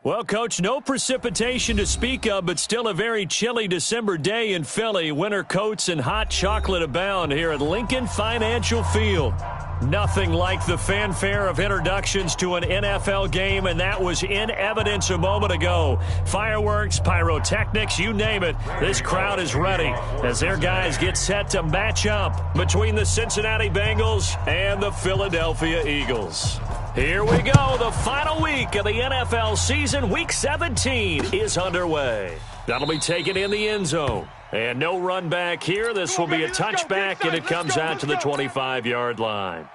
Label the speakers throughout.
Speaker 1: Well, Coach, no precipitation to speak of, but still a very chilly December day in Philly. Winter coats and hot chocolate abound here at Lincoln Financial Field. Nothing like the fanfare of introductions to an NFL game, and that was in evidence a moment ago. Fireworks, pyrotechnics, you name it. This crowd is ready as their guys get set to match up between the Cincinnati Bengals and the Philadelphia Eagles. Here we go. The final week of the NFL season. Week 17 is underway. That'll be taken in the end zone. And no run back here. This will be a touchback, and it comes out to the 25-yard line.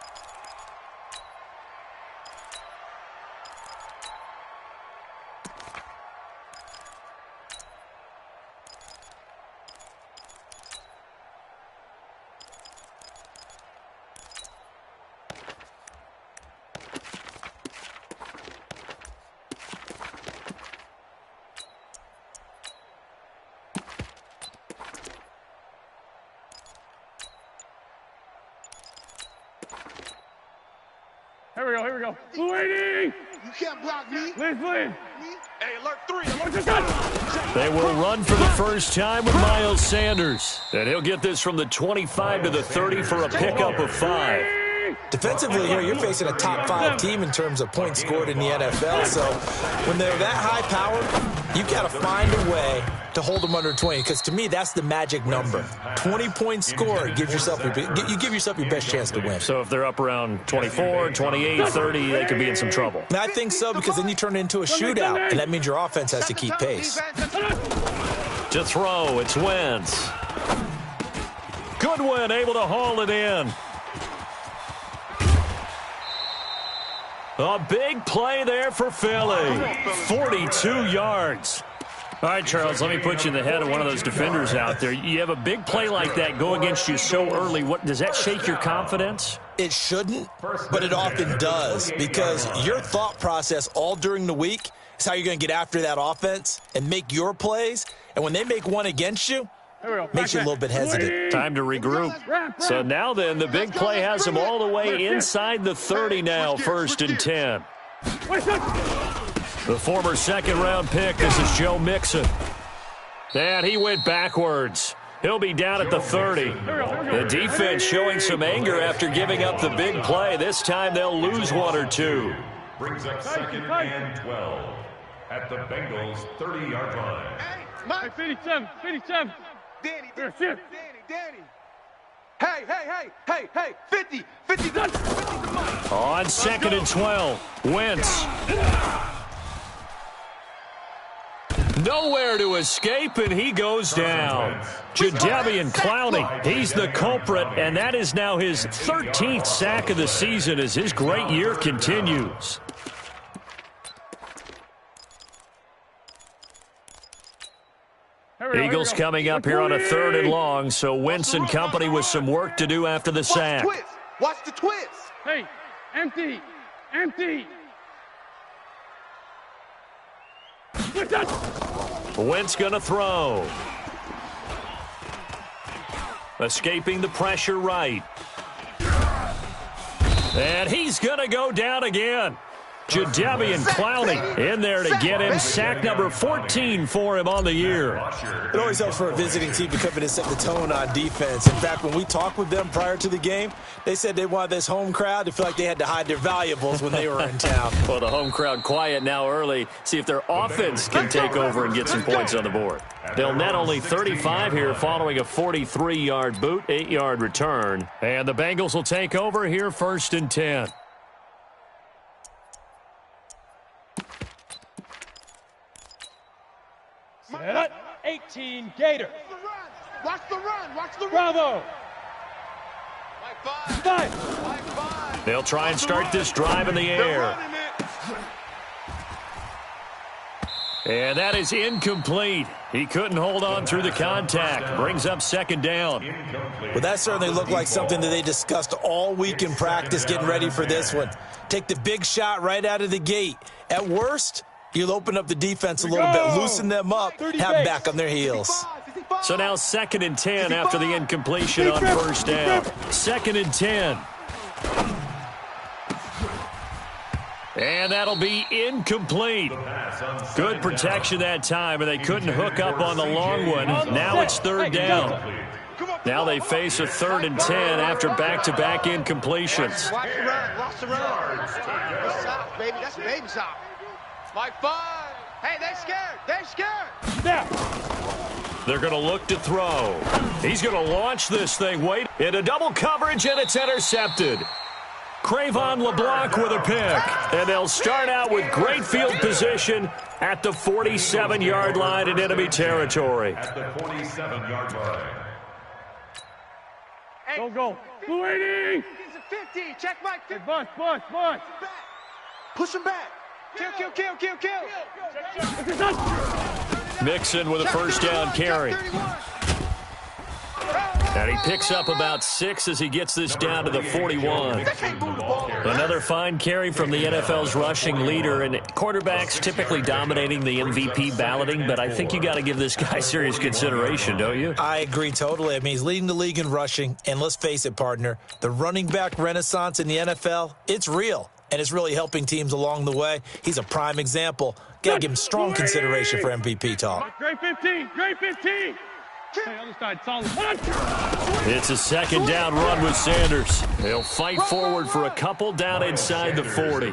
Speaker 2: Here we go. Waiting!
Speaker 3: You can't block me.
Speaker 2: Please.
Speaker 3: Hey, alert 3.
Speaker 1: They will run for the first time with Miles Sanders. And he'll get this from the 25 to the 30 for a pickup of 5.
Speaker 4: Defensively here, you're facing a top 5 team in terms of points scored in the NFL. So when they're that high powered, you've got to find a way to hold them under 20, because to me, that's the magic number. 20 points scored, you give yourself your best chance to win.
Speaker 1: So if they're up around 24, 28, 30, they could be in some trouble.
Speaker 4: And I think so, because then you turn it into a shootout, and that means your offense has to keep pace.
Speaker 1: To throw, it's Wentz. Goodwin able to haul it in. A big play there for Philly. 42 yards. All right, Charles, let me put you in the head of one of those defenders out there. You have a big play like that go against you so early. What does that shake your confidence?
Speaker 4: It shouldn't, but it often does, because your thought process all during the week is how you're going to get after that offense and make your plays. And when they make one against you, makes you a little bit hesitant.
Speaker 1: Time to regroup. So now then, the big play has him all the way inside the 30 now, 1st and 10. The former second-round pick, this is Joe Mixon. And he went backwards. He'll be down at the 30. The defense showing some anger after giving up the big play. This time they'll lose 1 or 2.
Speaker 5: Brings up 2nd and 12 at the Bengals' 30-yard line.
Speaker 2: Hey, 57.
Speaker 3: Danny. Hey, 50, come on.
Speaker 1: On 2nd and 12, Wentz. Nowhere to escape, and he goes down. Jadeveon Clowney, he's the culprit, and that is now his 13th sack of the season as his great year continues. Eagles coming up here on a 3rd and long, so Wentz and company with some work to do after the sack.
Speaker 3: Watch the twist.
Speaker 2: Hey, empty.
Speaker 1: Wentz going to throw. Escaping the pressure right. And he's going to go down again. Jadeveon Clowney in there to get him. Sack number 14 for him on the year.
Speaker 4: It always helps for a visiting team to come in and set the tone on defense. In fact, when we talked with them prior to the game, they said they wanted this home crowd to feel like they had to hide their valuables when they were in town.
Speaker 1: Well, the home crowd quiet now early. See if their offense can take over and get some points on the board. They'll net only 35 here following a 43-yard boot, 8-yard return. And the Bengals will take over here 1st and 10.
Speaker 2: Set 18 Gator.
Speaker 3: Watch the run.
Speaker 2: Bravo.
Speaker 3: Like
Speaker 2: 5.
Speaker 1: They'll try and start this drive in the air. And that is incomplete. He couldn't hold on through the contact. Brings up 2nd down.
Speaker 4: Well, that certainly looked like something that they discussed all week in practice getting ready for this one. Take the big shot right out of the gate. At worst, you'll open up the defense a little bit, loosen them up, have them back on their heels.
Speaker 1: So now 2nd and 10 after the incompletion on 1st down. 2nd and 10. And that'll be incomplete. Good protection that time, and they couldn't hook up on the long one. Now it's third down. Now they face a 3rd and 10 after back-to-back incompletions.
Speaker 3: Watch the run. Watch the run. That's soft, baby. That's baby soft. Like 5. Hey, they scared. They scared.
Speaker 2: Snap.
Speaker 1: They're going to look to throw. He's going to launch this thing. Wait, into double coverage, and it's intercepted. Cravon LeBlanc with a pick. And they'll start out with great field position at the 47-yard line in enemy territory.
Speaker 5: At the 47-yard line.
Speaker 2: Don't go. Blue 80.
Speaker 3: He's a 50. Check Mike.
Speaker 2: Hey, bunch.
Speaker 3: Back. Push him back. Kill.
Speaker 1: Mixon with a first down carry. And he picks up about 6 as he gets this down to the 41. Another fine carry from the NFL's rushing leader, and quarterbacks typically dominating the MVP balloting, but I think you got to give this guy serious consideration, don't you?
Speaker 4: I agree totally. I mean, he's leading the league in rushing, and let's face it, partner, the running back renaissance in the NFL, it's real, and it's really helping teams along the way. He's a prime example. Got to give him strong consideration for MVP talk.
Speaker 2: Great 15. Hey, other side, solid.
Speaker 1: It's a 2nd down run with Sanders. They'll fight forward for a couple down inside the 40.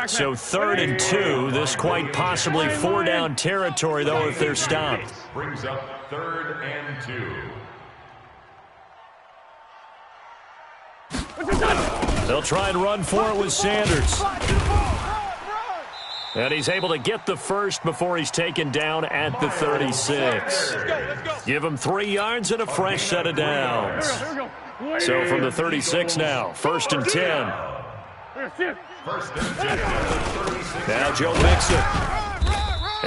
Speaker 1: So 3rd and 2. This quite possibly 4-down territory, though, if they're stopped.
Speaker 5: Brings up 3rd and 2.
Speaker 1: They'll try and run for it with Sanders. And he's able to get the first before he's taken down at the 36. Give him 3 yards and a fresh set of downs. So from the 36 now, 1st and 10. Now Joe Mixon.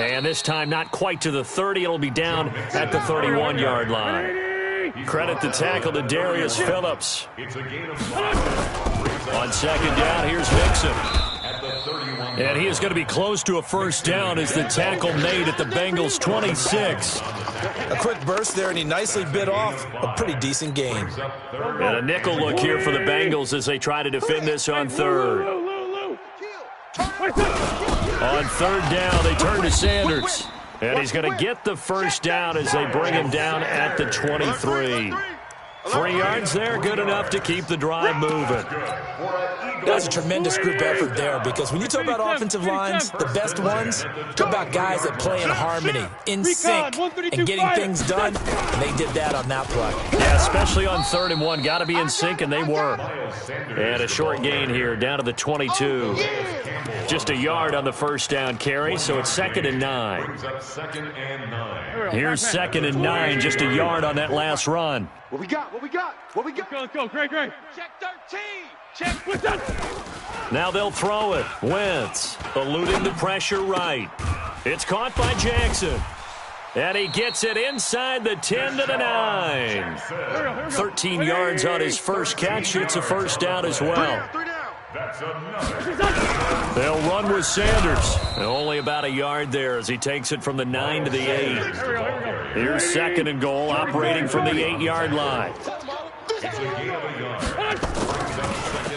Speaker 1: And this time not quite to the 30. It'll be down at the 31-yard line. Credit the tackle to Darius Phillips. On 2nd down, here's Mixon. And he is going to be close to a first down as the tackle made at the Bengals' 26.
Speaker 4: A quick burst there, and he nicely bit off a pretty decent gain.
Speaker 1: And a nickel look here for the Bengals as they try to defend this on 3rd. On 3rd down, they turn to Sanders. And he's going to get the first down as they bring him down at the 23. 3 yards there, good enough to keep the drive moving.
Speaker 4: That's a tremendous group effort there, because when you talk about offensive lines, the best ones, talk about guys that play in harmony, in sync, and getting things done, and they did that on that play.
Speaker 1: Yeah, especially on 3rd and 1. Got to be in sync, and they were. And a short gain here, down to the 22. Just a yard on the first down carry, so it's 2nd and 9. Here's 2nd and 9, just a yard on that last run.
Speaker 3: What we got?
Speaker 2: Let's go. Great.
Speaker 3: Check 13. Check.
Speaker 2: What's that?
Speaker 1: Now they'll throw it. Wentz eluding the pressure right. It's caught by Jackson. And he gets it inside the 10 to the 9. 13 yards on his first catch. It's a first down as well. They'll run with Sanders. Only about a yard there as he takes it from the 9 to the 8. Here's 2nd and goal, operating from the 8-yard line.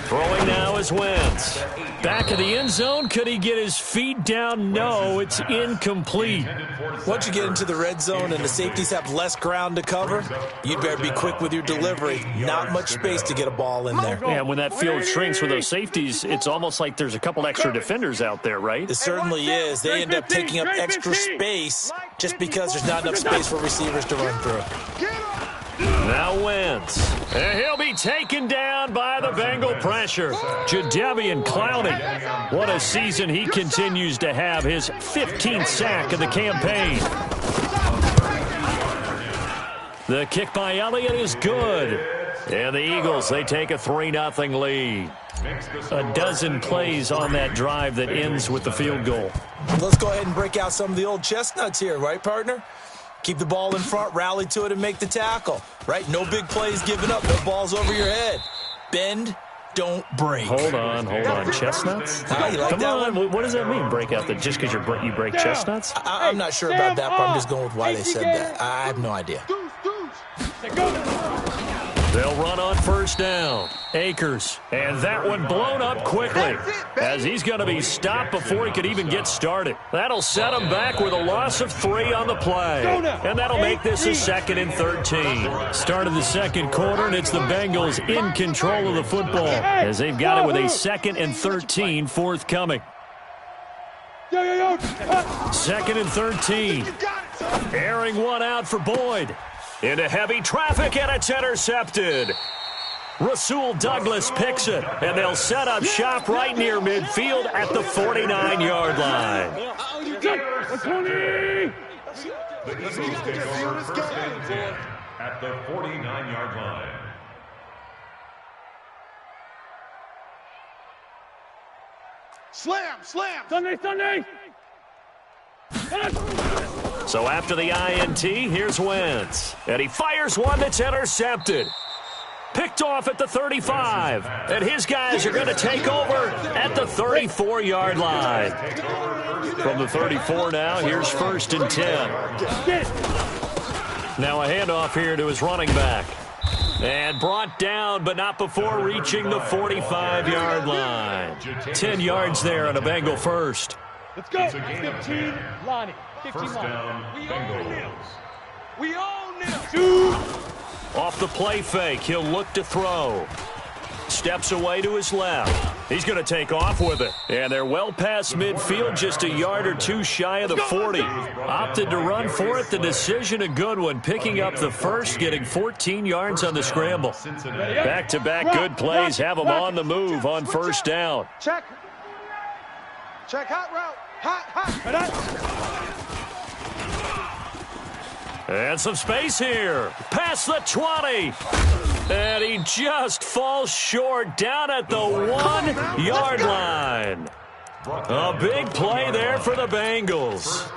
Speaker 1: Throwing now is Wentz. Back of the end zone. Could he get his feet down? No, it's incomplete.
Speaker 4: Once you get into the red zone and the safeties have less ground to cover, you'd better be quick with your delivery. Not much space to get a ball in there.
Speaker 1: Yeah, when that field shrinks with those safeties, it's almost like there's a couple extra defenders out there, right?
Speaker 4: It certainly is. They end up taking up extra space just because there's not enough space for receivers to run through.
Speaker 1: Now Wentz. And he'll be taken down by the Bengal pressure. Jadeveon Clowney. What a season he continues to have. His 15th sack of the campaign. The kick by Elliott is good. And the Eagles, they take a 3-0 lead. A dozen plays on that drive that ends with the field goal.
Speaker 4: Let's go ahead and break out some of the old chestnuts here, right, partner? Keep the ball in front, rally to it, and make the tackle, right? No big plays given up, no balls over your head. Bend, don't break.
Speaker 1: Hold on. Chestnuts?
Speaker 4: You like
Speaker 1: Come
Speaker 4: that
Speaker 1: on,
Speaker 4: one?
Speaker 1: what does that mean, break out? Just because you break chestnuts?
Speaker 4: I'm not sure about that, but I'm just going with why they said that. I have no idea.
Speaker 1: They'll run on first down. Akers. And that one blown up quickly as he's going to be stopped before he could even get started. That'll set him back with a loss of 3 on the play. And that'll make this a 2nd and 13. Start of the second quarter, and it's the Bengals in control of the football as they've got it with a 2nd and 13 forthcoming. 2nd and 13. Airing one out for Boyd. Into heavy traffic, and it's intercepted. Rasul Douglas picks it, and they'll set up shop right near midfield at the 49-yard line.
Speaker 5: The Eagles take over first and 10 at the 49-yard line.
Speaker 3: Slam!
Speaker 2: Sunday!
Speaker 1: So after the INT, here's Wentz. And he fires one that's intercepted. Picked off at the 35. And his guys are going to take over at the 34-yard line. From the 34 now, here's 1st and 10. Now a handoff here to his running back. And brought down, but not before reaching the 45-yard line. 10 yards there on a Bengal first.
Speaker 2: Let's go. 15, Lonnie. 15,
Speaker 5: First down, Bengals.
Speaker 3: We own them!
Speaker 1: Off the play fake, he'll look to throw. Steps away to his left. He's going to take off with it. And they're well past midfield, just a yard or 2 shy of the 40. Opted to run for it. The decision a good one. Picking up the first, getting 14 yards on the scramble. Back-to-back good plays have them on the move on first down.
Speaker 3: Check, hot route. Hot.
Speaker 1: And some space here. Past the 20. And he just falls short down at the 1-yard line. A big play there for the Bengals.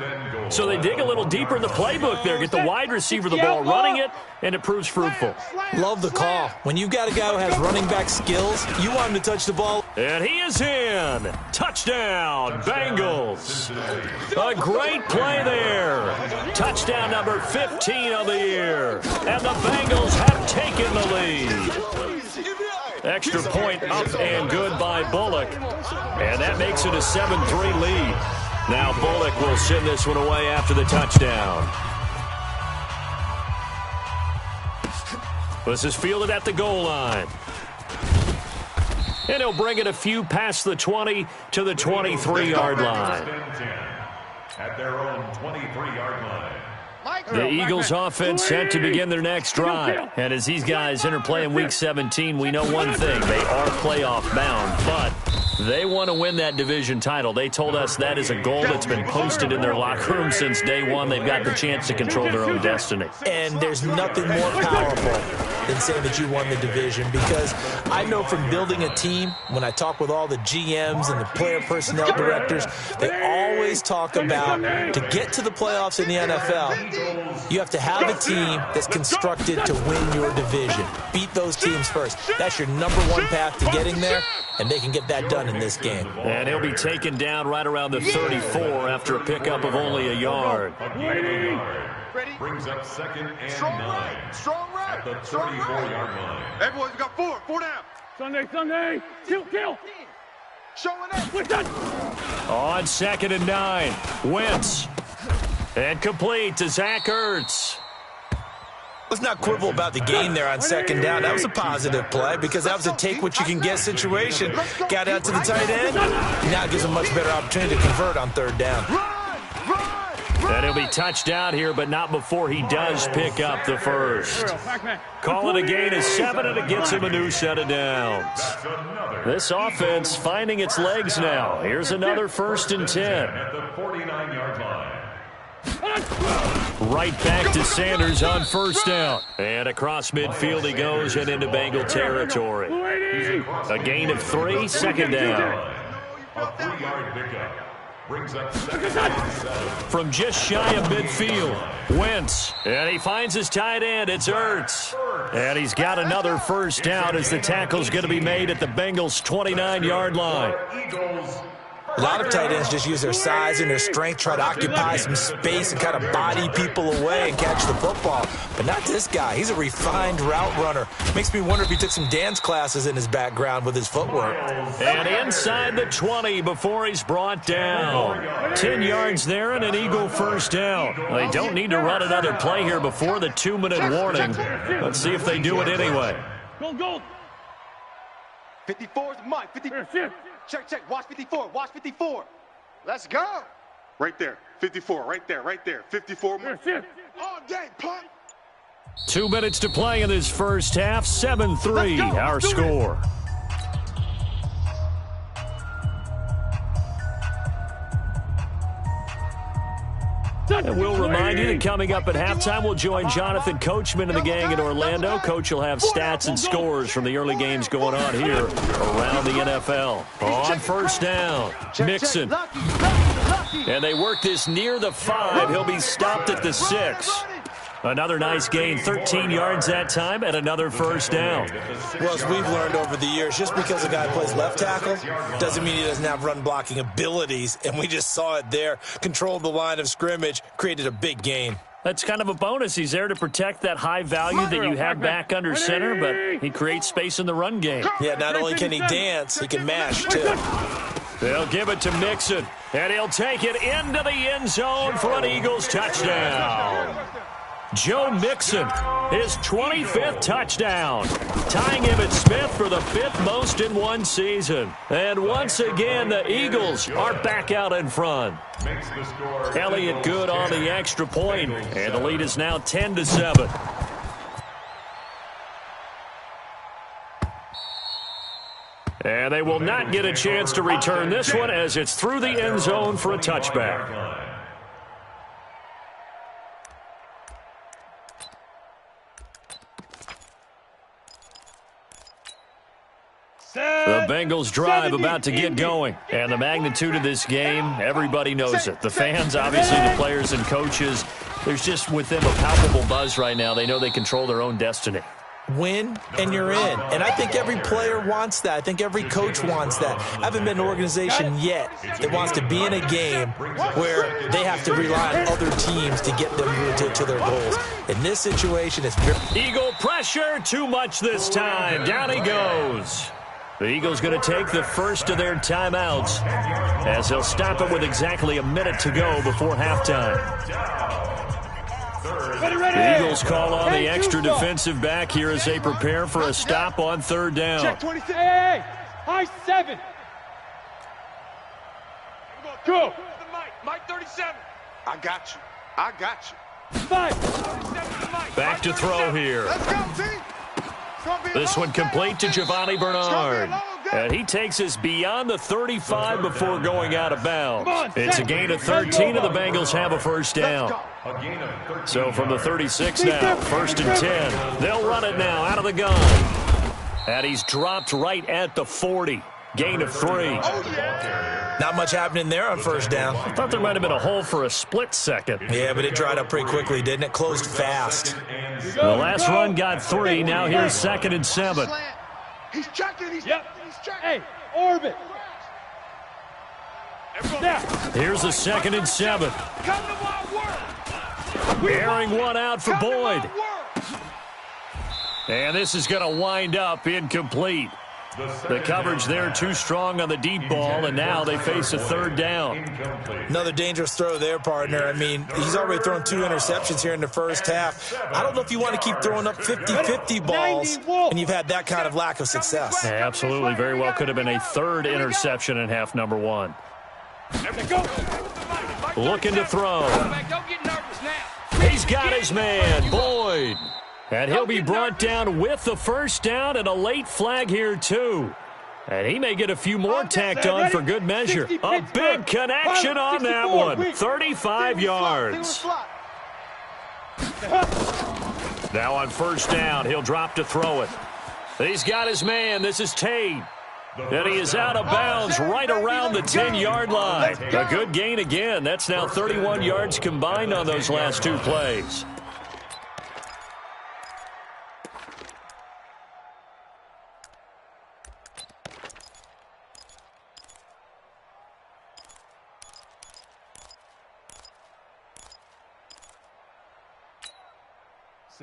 Speaker 1: So they dig a little deeper in the playbook there, get the wide receiver the ball, running it, and it proves fruitful.
Speaker 4: Love the call. When you've got a guy who has running back skills, you want him to touch the ball.
Speaker 1: And he is in. Touchdown, Bengals. A great play there. Touchdown number 15 of the year. And the Bengals have taken the lead. Extra point up and good by Bullock. And that makes it a 7-3 lead. Now Bullock will send this one away after the touchdown. This is fielded at the goal line. And he'll bring it a few past the 20 to the 23-yard line.
Speaker 5: At their own 23-yard line.
Speaker 1: The Eagles offense set to begin their next drive. And as these guys interplay in Week 17, we know one thing. They are playoff bound, but they want to win that division title. They told us that is a goal that's been posted in their locker room since day one. They've got the chance to control their own destiny.
Speaker 4: And there's nothing more powerful than saying that you won the division, because I know from building a team, when I talk with all the GMs and the player personnel directors, they always talk about to get to the playoffs in the NFL, you have to have a team that's constructed to win your division. Beat those teams first. That's your number one path to getting there, and they can get that done in this game.
Speaker 1: And he'll be taken down right around the 34 after a pickup of only a yard.
Speaker 3: Ready?
Speaker 5: Brings up 2nd and 9.
Speaker 3: Strong right.
Speaker 5: At the 34-yard line.
Speaker 3: Everyone's got 4 down.
Speaker 2: Sunday. Kill.
Speaker 3: Showing up.
Speaker 2: We're done.
Speaker 1: On 2nd and 9, Wentz. And complete to Zach Ertz.
Speaker 4: Let's not quibble about the gain there on 2nd down. That was a positive play because that was a take-what-you-can-get situation. Got out to the tight end. Now it gives a much better opportunity to convert on 3rd down.
Speaker 1: And he'll be touched out here, but not before he does pick up the first. Call it a gain of 7, and it gets him a new set of downs. This offense finding its legs now. Here's another 1st and 10.
Speaker 5: At the 49-yard line.
Speaker 1: Right back to Sanders on 1st down. And across midfield he goes and into Bengal territory. A gain of 3, 2nd down.
Speaker 5: A 3-yard pickup. Brings up 2nd and 7.
Speaker 1: From just shy of midfield, Wentz. And he finds his tight end. It's Ertz. And he's got another 1st down as the tackle's going to be made at the Bengals' 29-yard line.
Speaker 5: Eagles
Speaker 4: A lot of tight ends just use their size and their strength, try to occupy some space and kind of body people away and catch the football. But not this guy. He's a refined route runner. Makes me wonder if he took some dance classes in his background with his footwork.
Speaker 1: And inside the 20 before he's brought down. 10 yards there and an Eagle first down. They don't need to run another play here before the 2-minute warning. Let's see if they do it anyway.
Speaker 2: Go.
Speaker 3: 54 is mine. 54. Check. Watch 54. Watch 54. Let's go.
Speaker 6: Right there. 54. Right there. 54.
Speaker 3: All day, punt.
Speaker 1: 2 minutes to play in this first half. 7-3 our score. And we'll remind you that coming up at halftime, we'll join Jonathan Coachman and the gang in Orlando. Coach will have stats and scores from the early games going on here around the NFL. On first down, Mixon. And they work this near the 5. He'll be stopped at the 6. Another nice gain, 13 yards that time, and another first down.
Speaker 4: Well, as we've learned over the years, just because a guy plays left tackle doesn't mean he doesn't have run-blocking abilities, and we just saw it there. Controlled the line of scrimmage, created a big gain.
Speaker 1: That's kind of a bonus. He's there to protect that high value that you have back under center, but he creates space in the run game.
Speaker 4: Yeah, not only can he dance, he can mash, too.
Speaker 1: They'll give it to Mixon, and he'll take it into the end zone for an Eagles touchdown. Joe Mixon, his 25th touchdown, tying Emmitt Smith for the 5th most in one season. And once again, the Eagles are back out in front. Elliott good on the extra point, and the lead is now 10-7. And they will not get a chance to return this one as it's through the end zone for a touchback. The Bengals drive about to get going. And the magnitude of this game, everybody knows it. The fans, obviously the players and coaches. There's just with them a palpable buzz right now. They know they control their own destiny.
Speaker 4: Win, and you're in. And I think every player wants that. I think every coach wants that. I haven't been an organization yet that wants to be in a game where they have to rely on other teams to get them to their goals. In this situation, it's very...
Speaker 1: Eagle pressure, too much this time. Down he goes. The Eagles going to take the first of their timeouts as they'll stop it with exactly a minute to go before halftime. The Eagles call on the extra defensive back here as they prepare for a stop on third down.
Speaker 2: Check 26. Hey, high 7. Go.
Speaker 3: Mike 37. I got you.
Speaker 2: 5.
Speaker 1: Back to throw here.
Speaker 3: Let's go, team.
Speaker 1: This one complete to Giovanni Bernard. And he takes us beyond the 35 before going out of bounds. It's a gain of 13, and the Bengals have a first down. So from the 36 now, 1st and 10. They'll run it now out of the gun. And he's dropped right at the 40. Gain of 3.
Speaker 4: Not much happening there on first down.
Speaker 1: I thought there might have been a hole for a split second.
Speaker 4: Yeah, but it dried up pretty quickly, didn't it? Closed fast.
Speaker 1: The last run got 3. Now here's 2nd and 7.
Speaker 3: He's checking. He's
Speaker 2: Yep.
Speaker 3: checking.
Speaker 2: Hey, orbit.
Speaker 1: Here's a 2nd and 7.
Speaker 3: Come to my work.
Speaker 1: Airing one out for Boyd. And this is going to wind up incomplete. The coverage there too strong on the deep ball, and now they face a third down.
Speaker 4: Another dangerous throw there, partner. I mean, he's already thrown 2 interceptions here in the first half. I don't know if you want to keep throwing up 50-50 balls, and you've had that kind of lack of success.
Speaker 1: Yeah, absolutely. Very well could have been a 3rd interception in half number 1. Looking to throw. He's got his man, Boyd. And he'll be brought down with the first down and a late flag here, too. And he may get a few more tacked on for good measure. A big connection on that one. 35 yards. Now on first down, he'll drop to throw it. He's got his man. This is Tate. And he is out of bounds right around the 10-yard line. A good gain again. That's now 31 yards combined on those last 2 plays.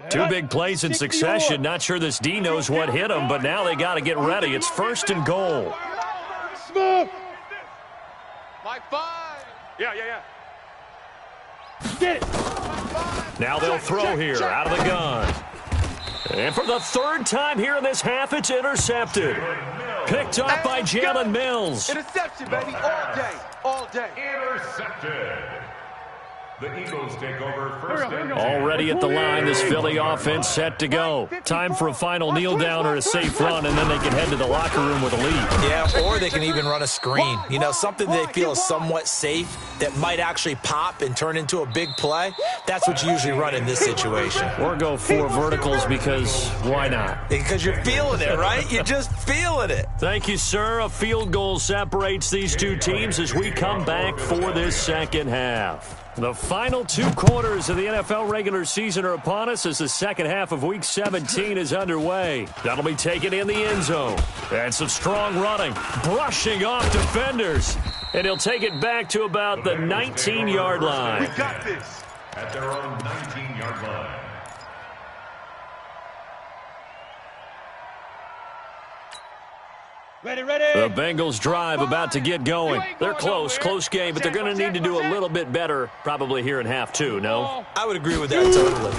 Speaker 1: Two big plays in succession. Not sure this D knows what hit him, but now they got to get ready. It's 1st and goal.
Speaker 2: Smooth.
Speaker 3: Mike 5.
Speaker 6: Yeah.
Speaker 2: Get it.
Speaker 1: Now they'll throw here out of the gun. And for the 3rd time here in this half, it's intercepted. Picked up by Jalen Mills.
Speaker 3: Interception, baby, all day, all day.
Speaker 5: Intercepted. The Eagles take over 1st and 10.
Speaker 1: Already at the line, this Philly offense set to go. Time for a final kneel down or a safe run, and then they can head to the locker room with a lead.
Speaker 4: Yeah, or they can even run a screen. You know, something they feel is somewhat safe that might actually pop and turn into a big play. That's what you usually run in this situation.
Speaker 1: Or go 4 verticals because why not?
Speaker 4: Because you're feeling it, right? You're just feeling it.
Speaker 1: Thank you, sir. A field goal separates these two teams as we come back for this second half. The final 2 quarters of the NFL regular season are upon us as the second half of Week 17 is underway. That'll be taken in the end zone. And some strong running, brushing off defenders. And he'll take it back to about the 19-yard line.
Speaker 6: We got this.
Speaker 5: At their own 19-yard line.
Speaker 2: Ready, ready.
Speaker 1: The Bengals drive about to get going. They're close game, but they're going to need to do a little bit better probably here in half 2, no?
Speaker 4: I would agree with that totally.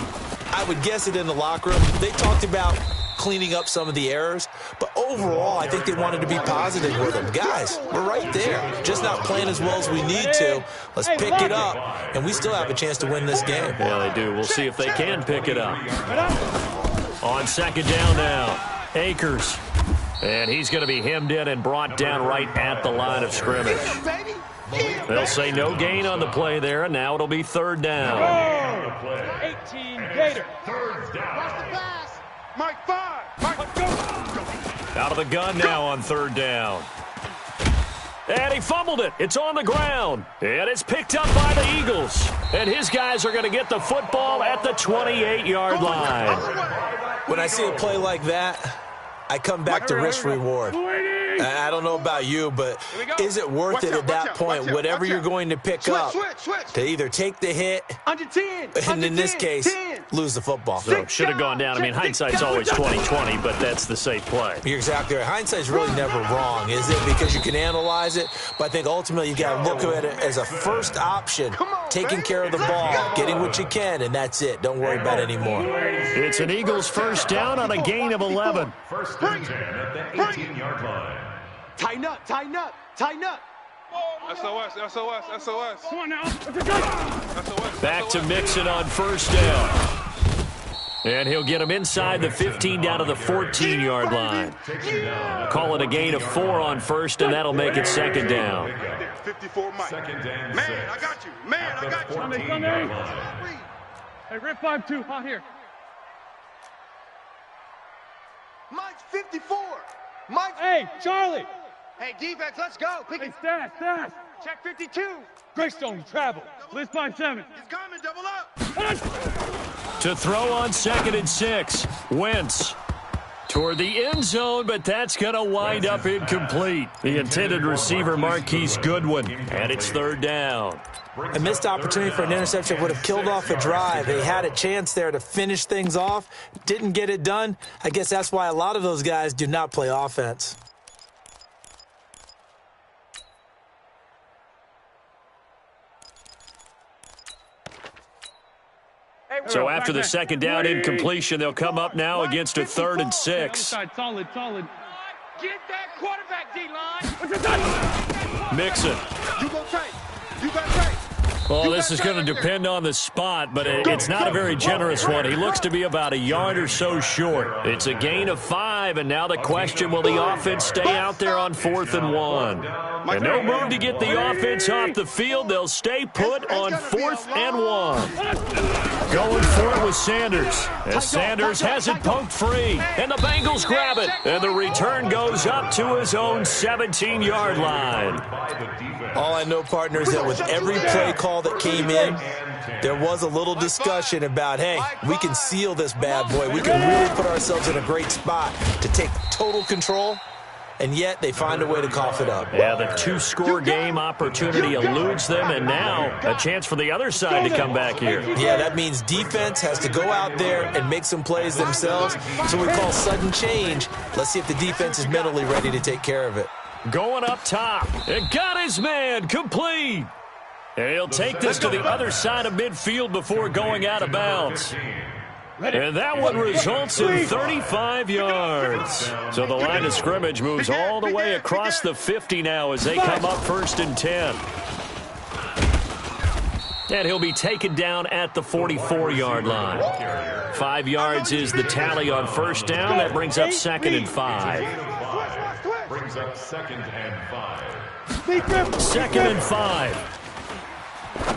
Speaker 4: I would guess it in the locker room. They talked about cleaning up some of the errors, but overall, I think they wanted to be positive with them. Guys, we're right there. Just not playing as well as we need to. Let's pick it up, and we still have a chance to win this game.
Speaker 1: Yeah, they do. We'll see if they can pick it up. On 2nd down now, Akers. And he's going to be hemmed in and brought down right at the line of scrimmage. They'll say no gain on the play there, and now it'll be 3rd down.
Speaker 2: 18 Gator.
Speaker 5: 3rd down.
Speaker 3: Watch the pass.
Speaker 6: Mike 5. Mike, go.
Speaker 1: Out of the gun now on 3rd down. And he fumbled it. It's on the ground. And it's picked up by the Eagles. And his guys are going to get the football at the 28-yard line.
Speaker 4: When I see a play like that, I come back to risk-reward. I don't know about you, but is it worth it at that point, whatever you're going to pick up, to either take the hit, and in this case, lose the football?
Speaker 1: So should have gone down. I mean, hindsight's always 20/20, but that's the safe play.
Speaker 4: You're exactly right. Hindsight's really never wrong, is it? Because you can analyze it, but I think ultimately you got to look at it as a first option, taking care of the ball, getting what you can, and that's it. Don't worry about it anymore.
Speaker 1: It's an Eagles 1st down on a gain of 11.
Speaker 5: 1st and 10 at the 18-yard line.
Speaker 3: Tighten up, tighten up, tighten up.
Speaker 6: SOS.
Speaker 2: Come on now. Let's go.
Speaker 1: Back to Mixon on 1st down. And he'll get him inside the 15 down to the 14-yard line. Call it a gain of 4 on 1st, and that'll make it 2nd down.
Speaker 6: 54 Mike.
Speaker 5: 2nd and 6.
Speaker 6: Man, I got you. Man, I got you.
Speaker 5: 14-yard line.
Speaker 2: Hey, Rip 5-2, out here.
Speaker 3: Mike's 54. Mike.
Speaker 2: Hey, Charlie.
Speaker 3: Hey, defense, let's go. Pick
Speaker 2: Hey,
Speaker 3: it.
Speaker 2: Stash.
Speaker 3: Check 52.
Speaker 2: Greystone, travel. List 5-7.
Speaker 6: He's coming. Double up.
Speaker 1: To throw on 2nd and 6. Wentz toward the end zone, but that's going to wind up incomplete. The intended receiver, Marquise Goodwin, and it's 3rd down.
Speaker 4: A missed opportunity for an interception would have killed off a drive. They had a chance there to finish things off, didn't get it done. I guess that's why a lot of those guys do not play offense.
Speaker 1: So after the 2nd down incompletion, they'll come up now against a 3rd and 6.
Speaker 2: Solid.
Speaker 3: Get that quarterback, D-line.
Speaker 1: Mixon.
Speaker 6: You go tight. You got tight.
Speaker 1: Well, this is going to depend on the spot, but it's not a very generous one. He looks to be about a yard or so short. It's a gain of 5, and now the question, will the offense stay out there on 4th and 1? And no move to get the offense off the field. They'll stay put on 4th and 1. Going for it with Sanders. As Sanders has it poked free, and the Bengals grab it. And the return goes up to his own 17-yard line.
Speaker 4: All I know, partner, is that with every play call that came in, there was a little discussion about, hey, we can seal this bad boy. We can really put ourselves in a great spot to take total control. and yet they find a way to cough it up.
Speaker 1: Yeah, the two-score game opportunity eludes them, and now a chance for the other side to come back here.
Speaker 4: Yeah, that means defense has to go out there and make some plays themselves. So we call sudden change. Let's see if the defense is mentally ready to take care of it.
Speaker 1: Going up top. It got his man complete. And he'll take this to the other side of midfield before going out of bounds. And that one results in 35 yards. So the line of scrimmage moves all the way across the 50 now as they come up 1st and 10. And he'll be taken down at the 44-yard line. 5 yards is the tally on 1st down. That brings up 2nd and 5.
Speaker 5: Brings up 2nd and 5.
Speaker 1: 2nd and 5.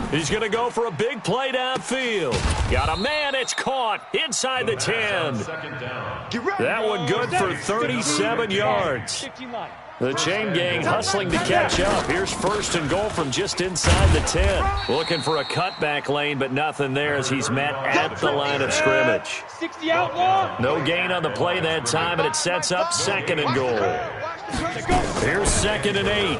Speaker 1: He's going to go for a big play downfield. Got a man, it's caught inside the 10. That one good for 37 yards. The chain gang hustling to catch up. Here's 1st and goal from just inside the 10. Looking for a cutback lane, but nothing there as he's met at the line of scrimmage. No gain on the play that time, and it sets up 2nd and goal. Here's 2nd and 8.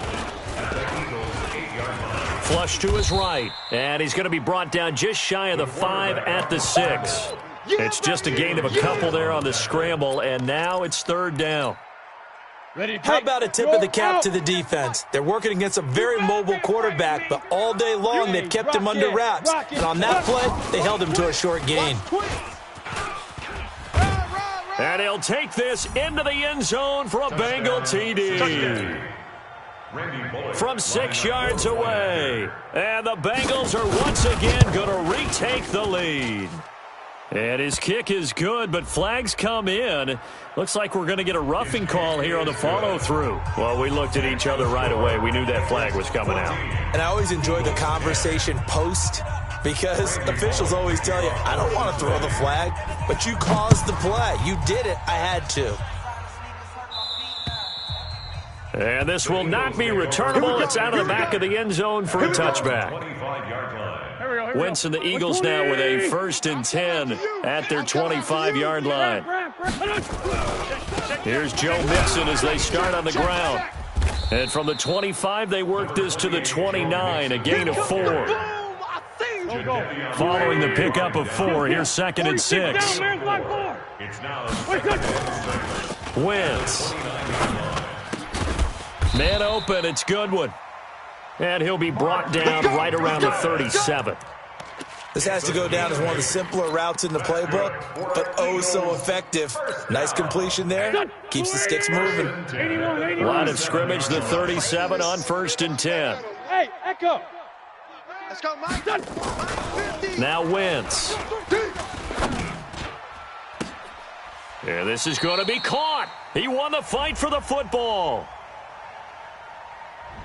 Speaker 1: Flush to his right, and he's going to be brought down just shy of the 5 at the 6. It's just a gain of a couple there on the scramble, and now it's 3rd down.
Speaker 4: How about a tip of the cap to the defense? They're working against a very mobile quarterback, but all day long they've kept him under wraps. And on that play, they held him to a short gain.
Speaker 1: And he'll take this into the end zone for a Bengal TD. From 6 yards away. And the Bengals are once again going to retake the lead. And his kick is good, but flags come in. Looks like we're going to get a roughing call here on the follow-through. Well, we looked at each other right away. We knew that flag was coming out.
Speaker 4: And I always enjoy the conversation post because officials always tell you, I don't want to throw the flag, but you caused the play. You did it. I had to.
Speaker 1: And this will not be returnable. It's out of the back of the end zone for a touchback. Wentz and the Eagles now with a 1st and 10 at their 25-yard line. Here's Joe Mixon as they start on the ground. And from the 25, they work this to the 29, a gain of 4. Following the pickup of 4, here's 2nd and 6. Wentz. Man open, it's Goodwin. And he'll be brought down right around the 37.
Speaker 4: This has to go down as one of the simpler routes in the playbook, but oh so effective. Nice completion there. Keeps the sticks moving.
Speaker 1: Line of scrimmage, the 37 on 1st and 10.
Speaker 2: Hey, Echo.
Speaker 3: Let's go, Mike.
Speaker 1: Now Wentz. Yeah, this is going to be caught. He won the fight for the football.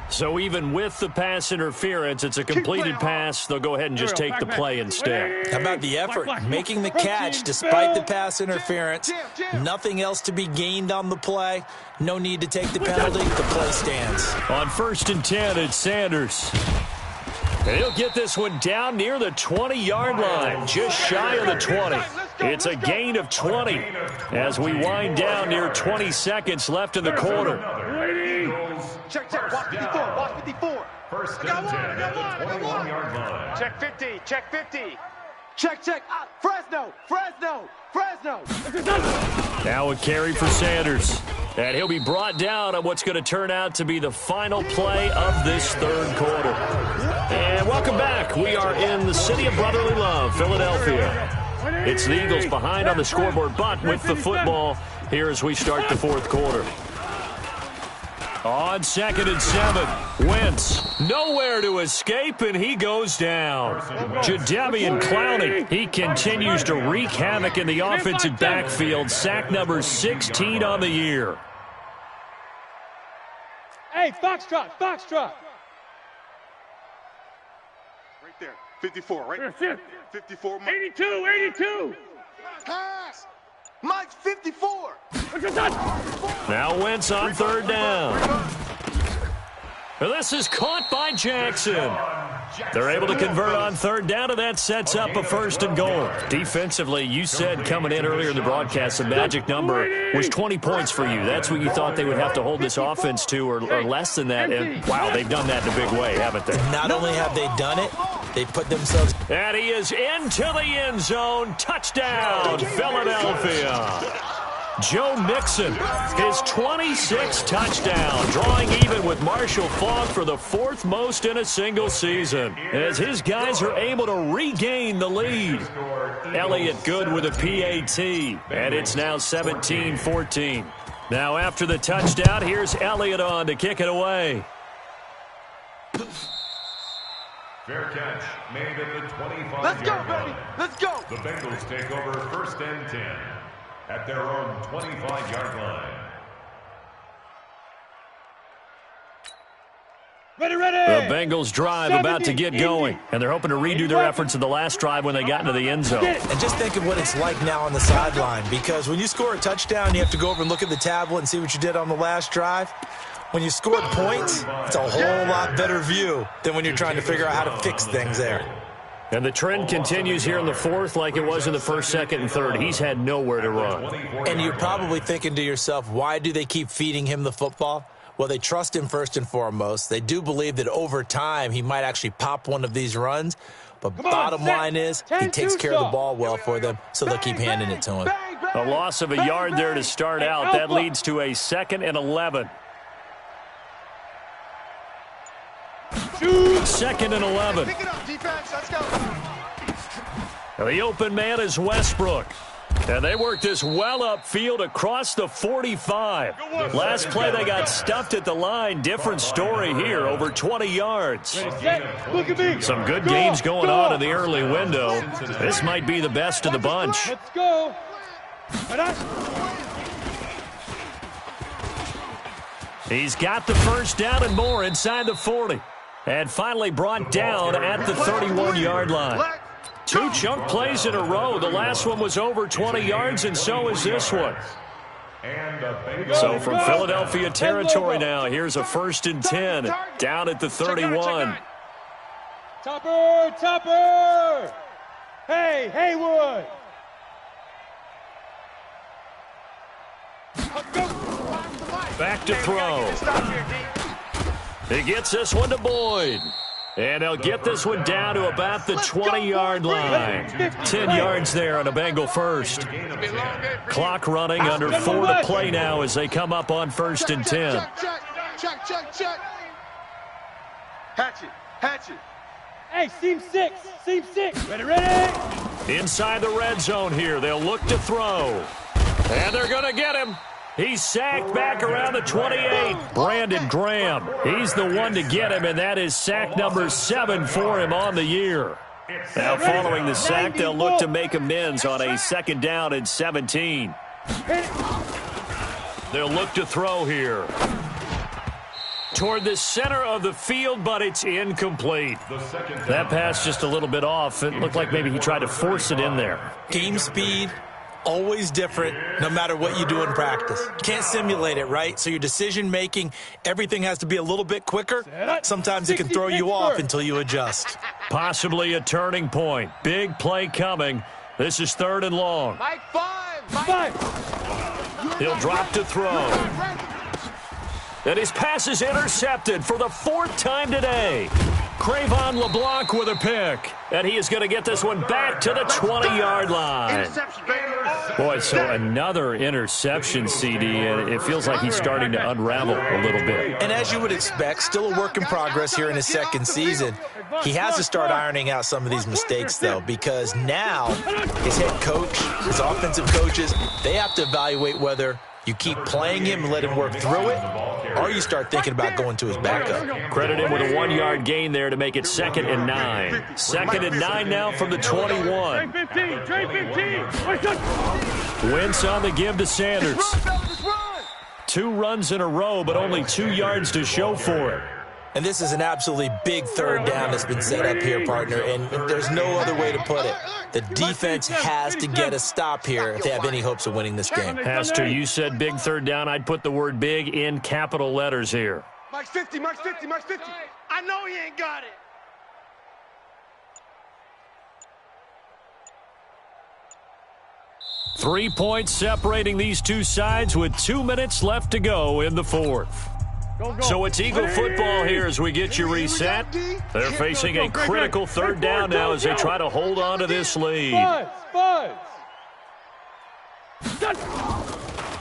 Speaker 1: So even with the pass interference, it's a completed pass. They'll go ahead and just take the play instead.
Speaker 4: How about the effort? Making the catch despite the pass interference. Nothing else to be gained on the play. No need to take the penalty. The play stands.
Speaker 1: On 1st and 10, it's Sanders. And he'll get this one down near the 20-yard line, just shy of the 20. It's a gain of 20 as we wind down near 20 seconds left in the quarter.
Speaker 3: Check, watch 54, watch 54.
Speaker 5: 1st and 10 at the 21-yard line.
Speaker 3: Check 50, check 50. Check. Fresno.
Speaker 1: Now a carry for Sanders. And he'll be brought down on what's going to turn out to be the final play of this 3rd quarter. And welcome back. We are in the city of brotherly love, Philadelphia. It's the Eagles behind on the scoreboard, but with the football here as we start the 4th quarter. On 2nd and 7, Wentz nowhere to escape, and he goes down. Jadeveon Clowney, he continues to wreak havoc in the offensive backfield. Sack number 16 on the year.
Speaker 2: Hey, Foxtrot.
Speaker 6: Right there. 54, right? 54.
Speaker 2: 82.
Speaker 3: Pass. Mike's 54.
Speaker 1: Now Wentz on 3rd down. This is caught by Jackson. They're able to convert on third down, and that sets up a 1st and goal. Defensively, you said coming in earlier in the broadcast, the magic number was 20 points for you. That's what you thought they would have to hold this offense to, or less than that. And, wow, they've done that in a big way, haven't they?
Speaker 4: Not only have they done it, they put themselves...
Speaker 1: And he is into the end zone. Touchdown, Philadelphia. Joe Mixon, his 26th touchdown, drawing even with Marshall Faulk for the 4th most in a single season, as his guys are able to regain the lead. Elliott good with a PAT, and it's now 17-14. Now after the touchdown, here's Elliott on to kick it away.
Speaker 5: Fair catch made at the 25-yard
Speaker 3: Let's go,
Speaker 5: line.
Speaker 3: baby. Let's go.
Speaker 5: The Bengals take over 1st and 10 at their own 25-yard line.
Speaker 2: Ready.
Speaker 1: The Bengals drive about to get going, and they're hoping to redo their efforts in the last drive when they got into the end zone.
Speaker 4: And just think of what it's like now on the sideline, because when you score a touchdown, you have to go over and look at the tablet and see what you did on the last drive. When you score points, it's a whole lot better view than when you're trying to figure out how to fix things there.
Speaker 1: And the trend continues here in the 4th like it was in the 1st, 2nd, and 3rd. He's had nowhere to run.
Speaker 4: And you're probably thinking to yourself, why do they keep feeding him the football? Well, they trust him first and foremost. They do believe that over time he might actually pop one of these runs. But bottom line is he takes care of the ball well for them, so they'll keep handing it to him.
Speaker 1: A loss of a yard there to start out. That leads to a 2nd and 11. 2nd and 11.
Speaker 3: Pick it up, defense. Let's go.
Speaker 1: The open man is Westbrook. And they work this well upfield across the 45. Last play, they got stuffed at the line. Different story here, over 20 yards.
Speaker 2: Look at me.
Speaker 1: Some good games going on in the early window. This might be the best of the bunch.
Speaker 2: Let's go.
Speaker 1: He's got the 1st down and more inside the 40. And finally brought down at the 31-yard line. 2 chunk plays in a row. The last one was over 20 yards, and so is this one. So from Philadelphia territory now, here's a 1st and 10 down at the 31.
Speaker 2: Topper! Hey, Haywood!
Speaker 1: Back to throw. He gets this one to Boyd. And they'll get this one down to about the 20-yard line. 10 yards there on a Bengal 1st. Clock running under 4 to play now as they come up on 1st and 10.
Speaker 3: Check. Hatchet.
Speaker 2: Hey, seam 6. Ready.
Speaker 1: Inside the red zone here. They'll look to throw. And they're going to get him. He's sacked back around the 28. Brandon Graham. He's the one to get him, and that is sack number 7 for him on the year. Now following the sack, they'll look to make amends on a 2nd down and 17. They'll look to throw here. Toward the center of the field, but it's incomplete. That pass just a little bit off. It looked like maybe he tried to force it in there.
Speaker 4: Game speed, always different no matter what you do in practice. You can't simulate it, right? So your decision-making, everything has to be a little bit quicker. Sometimes it can throw you off until you adjust.
Speaker 1: Possibly a turning point. Big play coming. This is 3rd and long.
Speaker 3: Mike, 5.
Speaker 1: He'll drop to throw. And his pass is intercepted for the 4th time today. Cravon LeBlanc with a pick. And he is going to get this one back to the 20-yard line. Boy, so another interception, CD, and it feels like he's starting to unravel a little bit.
Speaker 4: And as you would expect, still a work in progress here in his 2nd season. He has to start ironing out some of these mistakes, though, because now his head coach, his offensive coaches, they have to evaluate whether you keep playing him and let him work through it, or you start thinking about going to his backup.
Speaker 1: Credit him with a 1-yard gain there to make it 2nd and 9. 2nd and 9 now from the 21. Wentz on the give to Sanders. 2 runs in a row, but only 2 yards to show for it.
Speaker 4: And this is an absolutely big 3rd down that's been set up here, partner, and there's no other way to put it. The defense has to get a stop here if they have any hopes of winning this game.
Speaker 1: Pastor, you said big 3rd down. I'd put the word big in capital letters here.
Speaker 6: Mike's 50, Mike's 50, Mike's 50.
Speaker 3: I know he ain't got it.
Speaker 1: Three points separating these two sides with 2 minutes left to go in the fourth. So it's Eagle football here as we get you reset. They're facing a critical third down now as they try to hold on to this lead.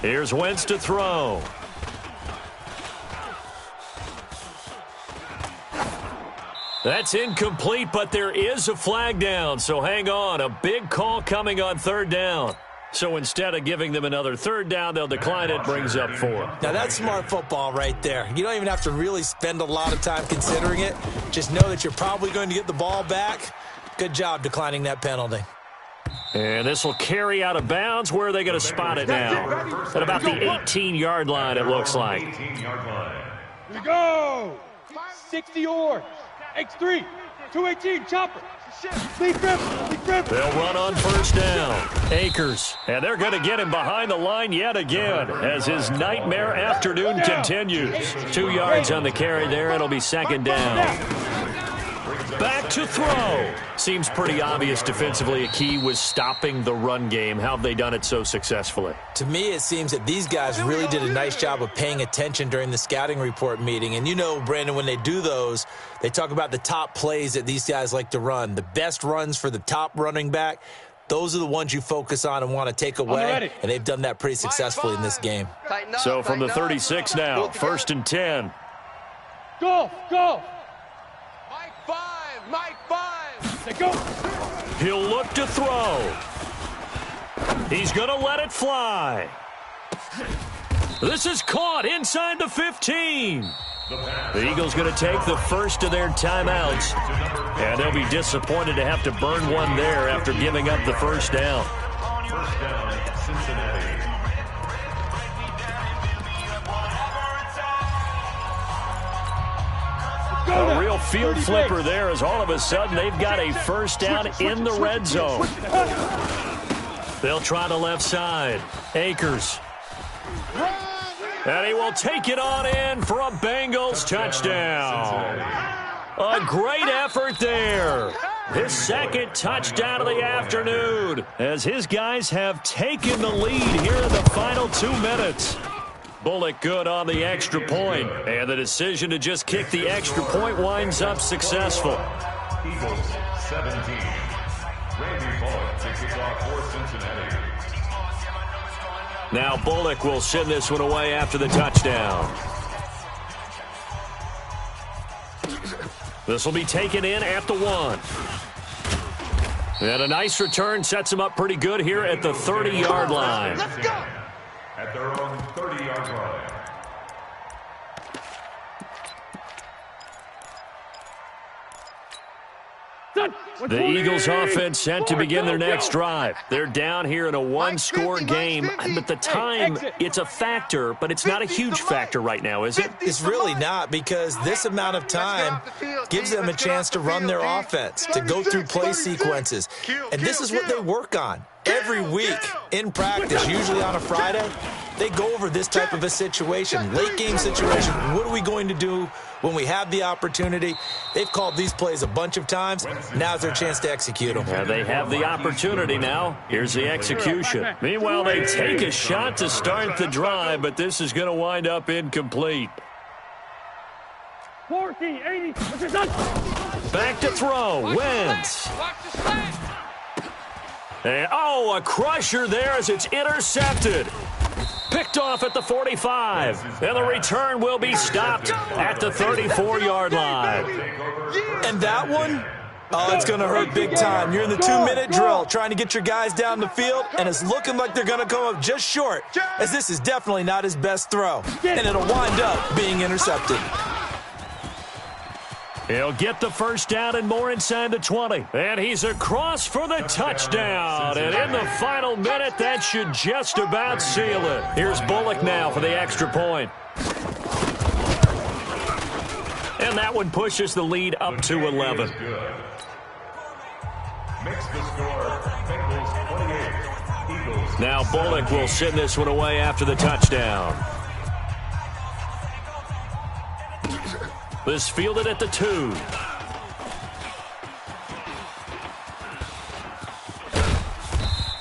Speaker 1: Here's Wentz to throw. That's incomplete, but there is a flag down, so hang on. A big call coming on third down. So instead of giving them another third down, they'll decline it, brings up 4.
Speaker 4: Now, that's smart football right there. You don't even have to really spend a lot of time considering it. Just know that you're probably going to get the ball back. Good job declining that penalty.
Speaker 1: And this will carry out of bounds. Where are they going to spot it now? At about the 18-yard line, it looks like.
Speaker 5: 18-yard line.
Speaker 2: Here we go. 60 yards. X3. 218. Chopper.
Speaker 1: They'll run on first down. Akers. And they're going to get him behind the line yet again as his nightmare afternoon continues. 2 yards on the carry there. It'll be second down. Back to throw. Seems pretty obvious defensively a key was stopping the run game. How have they done it so successfully?
Speaker 4: To me, it seems that these guys really did a nice job of paying attention during the scouting report meeting. And you know, Brandon, when they do those, they talk about the top plays that these guys like to run. The best runs for the top running back, those are the ones you focus on and want to take away. And they've done that pretty successfully in this game.
Speaker 1: So from the 36 now, first and 10.
Speaker 2: Go.
Speaker 3: Mike 5.
Speaker 2: Let's go.
Speaker 1: He'll look to throw. He's going to let it fly. This is caught inside the 15. The Eagles going to take the first of their timeouts. And they'll be disappointed to have to burn one there after giving up the first down.
Speaker 5: First down, Cincinnati.
Speaker 1: A real field flipper there as all of a sudden they've got a first down in the red zone. They'll try the left side. Akers. And he will take it on in for a Bengals touchdown. A great effort there. His second touchdown of the afternoon as his guys have taken the lead here in the final 2 minutes. Bullock good on the extra point, and the decision to just kick the extra point winds up successful.
Speaker 5: Eagles 17. Randy Bullock takes it off for Cincinnati.
Speaker 1: Now Bullock will send this one away after the touchdown. This will be taken in at the 1. And a nice return sets him up pretty good here at the 30-yard line.
Speaker 3: Let's go.
Speaker 5: At their own 30-yard line.
Speaker 1: The Eagles offense set to begin their next drive. They're down here in a one-score game, but the time, it's a factor, but it's not a huge factor right now, is it?
Speaker 4: It's really not, because this amount of time gives them a chance to run their offense, to go through play sequences. And this is what they work on every week in practice, usually on a Friday. They go over this type of a situation, late game situation. What are we going to do when we have the opportunity? They've called these plays a bunch of times. Now's their chance to execute them.
Speaker 1: Yeah, they have the opportunity now. Here's the execution. Meanwhile, they take a shot to start the drive, but this is going to wind up incomplete.
Speaker 2: 1480.
Speaker 1: Back to throw. Wentz. And, oh, a crusher there as it's intercepted. Picked off at the 45. And the return will be stopped at the 34-yard line.
Speaker 4: And that one, oh, it's going to hurt big time. You're in the 2-minute drill trying to get your guys down the field, and it's looking like they're going to come up just short, as this is definitely not his best throw. And it'll wind up being intercepted.
Speaker 1: He'll get the first down and more inside the 20. And he's across for the touchdown. And in the final minute, that should just about seal it. Here's Bullock now for the extra point. And that one pushes the lead up to 11.
Speaker 5: Makes the score Bengals 28. Eagles.
Speaker 1: Now Bullock will send this one away after the touchdown. This fielded at the 2.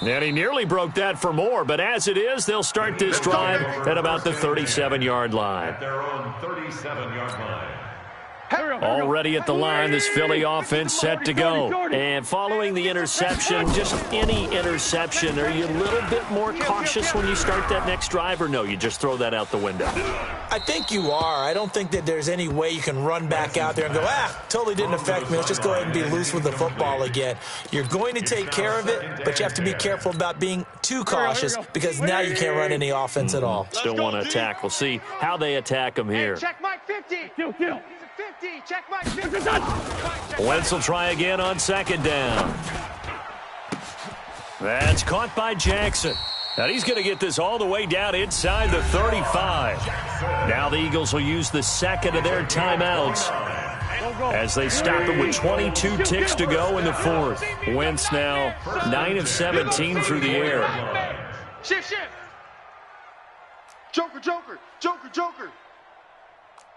Speaker 1: And he nearly broke that for more, but as it is, they'll start this drive at about the 37-yard line.
Speaker 5: At their own 37-yard line.
Speaker 1: Already at the line, this Philly offense set to go. And following the interception, just any interception, are you a little bit more cautious when you start that next drive, or no, you just throw that out the window?
Speaker 4: I think you are. I don't think that there's any way you can run back out there and go, totally didn't affect me. Let's just go ahead and be loose with the football again. You're going to take care of it, but you have to be careful about being too cautious because now you can't run any offense at all.
Speaker 1: Still want to attack. We'll see how they attack him here.
Speaker 3: Check Mike 50.
Speaker 2: Kill.
Speaker 3: 50. Check Mike 50.
Speaker 1: Wentz will try again on second down. That's caught by Jackson. Now he's going to get this all the way down inside the 35. Now the Eagles will use the second of their timeouts as they stop it with 22 ticks to go in the fourth. Wentz now 9 of 17 through the air.
Speaker 3: Shift. Joker.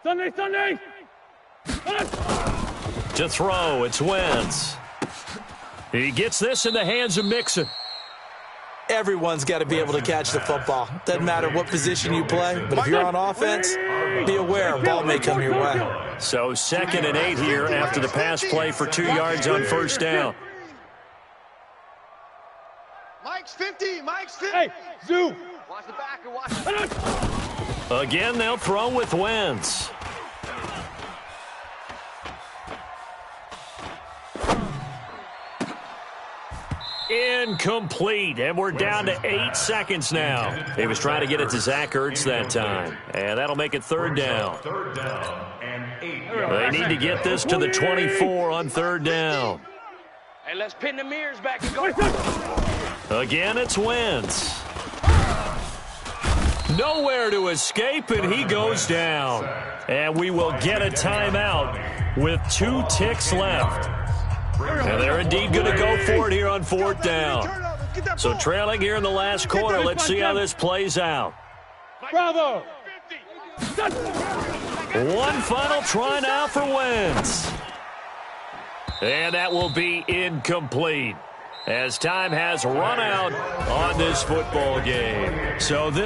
Speaker 2: Sunday.
Speaker 1: To throw, it's Wentz. He gets this in the hands of Mixon.
Speaker 4: Everyone's got to be able to catch the football. Doesn't matter what position you play, but if you're on offense, be aware a ball may come your way.
Speaker 1: So 2nd and 8 here after the pass play for 2 yards on first down.
Speaker 3: Mike's 50.
Speaker 2: Hey, Zoo.
Speaker 3: Watch the back and watch the
Speaker 1: Again, they'll throw with Wentz. Incomplete, and we're down to 8 seconds now. He was trying to get it to Zach Ertz that time, and that'll make it 3rd down.
Speaker 5: 3rd down and 8.
Speaker 1: They need to get this to the 24 on 3rd down.
Speaker 3: Hey, let's pin the mirrors back and go.
Speaker 1: Again, it's Wentz. Nowhere to escape, and he goes down. And we will get a timeout with 2 ticks left. And they're indeed going to go for it here on 4th down. So trailing here in the last quarter, let's see how this plays out.
Speaker 2: Bravo.
Speaker 1: One final try now for Wentz. And that will be incomplete as time has run out on this football game. So this